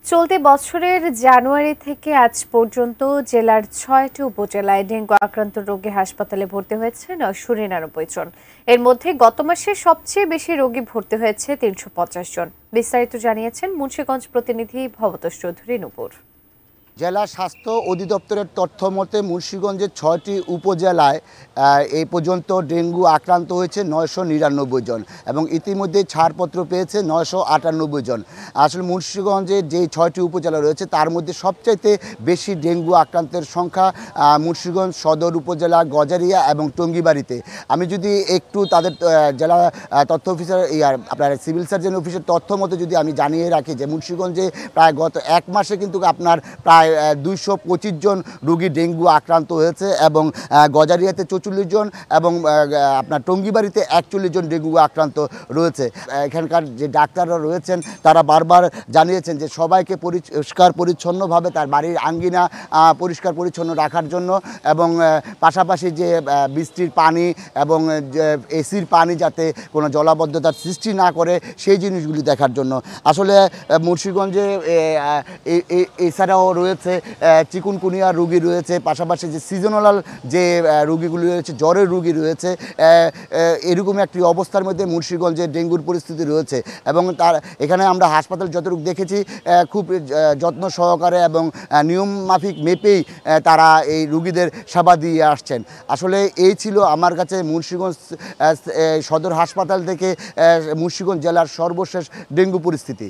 চলতি বছরের জানুয়ারি থেকে আজ পর্যন্ত জেলার ৬টি উপজেলায় ডেঙ্গু আক্রান্ত রোগী হাসপাতালে ভর্তি হয়েছে ৯৯৯ জন। এর মধ্যে গত মাসে সবচেয়ে বেশি রোগী ভর্তি হয়েছে ৩৫০ জন। বিস্তারিত জানিয়েছেন মুন্সিগঞ্জ প্রতিনিধি ভবতোষ চৌধুরী নূপুর। জেলা স্বাস্থ্য অধিদপ্তরের তথ্য মতে মুন্সিগঞ্জের ৬টি উপজেলায় এই পর্যন্ত ডেঙ্গু আক্রান্ত হয়েছে ৯৯৯ জন এবং ইতিমধ্যে ছাড়পত্র পেয়েছে ৯৯৮ জন। আসলে মুন্সিগঞ্জের যে ৬টি উপজেলা রয়েছে তার মধ্যে সবচাইতে বেশি ডেঙ্গু আক্রান্তের সংখ্যা মুন্সিগঞ্জ সদর উপজেলা, গজারিয়া এবং টঙ্গিবাড়িতে। আমি যদি একটু তাদের জেলা তথ্য অফিসার আপনার সিভিল সার্জন অফিসের তথ্য মতো যদি আমি জানিয়ে রাখি যে মুন্সিগঞ্জে প্রায় গত এক মাসে কিন্তু আপনার প্রায় ২২৫ জন রোগী ডেঙ্গু আক্রান্ত হয়েছে এবং গজারিয়াতে ৪৪ জন এবং আপনার টঙ্গিবাড়িতে ৪১ জন ডেঙ্গু আক্রান্ত রয়েছে। এখানকার যে ডাক্তাররা রয়েছেন তারা বারবার জানিয়েছেন যে সবাইকে পরিষ্কার পরিচ্ছন্নভাবে তার বাড়ির আঙ্গিনা পরিষ্কার পরিচ্ছন্ন রাখার জন্য এবং পাশাপাশি যে বৃষ্টির পানি এবং এসির পানি যাতে কোনো জলাবদ্ধতার সৃষ্টি না করে সেই জিনিসগুলি দেখার জন্য। আসলে মুন্সিগঞ্জে এছাড়াও রয়েছে চিকুনকুনিয়া রোগী রয়েছে, পাশাপাশি যে সিজনাল যে রোগীগুলি রয়েছে, জ্বরের রোগী রয়েছে। এরকম একটি অবস্থার মধ্যে মুন্সিগঞ্জে ডেঙ্গুর পরিস্থিতি রয়েছে এবং তার এখানে আমরা হাসপাতাল যতটুকু দেখেছি খুব যত্ন সহকারে এবং নিয়ম মাফিক মেপেই তারা এই রোগীদের সেবা দিয়ে আসছেন। আসলে এই ছিল আমার কাছে মুন্সিগঞ্জ সদর হাসপাতাল থেকে মুন্সিগঞ্জ জেলার সর্বশেষ ডেঙ্গু পরিস্থিতি।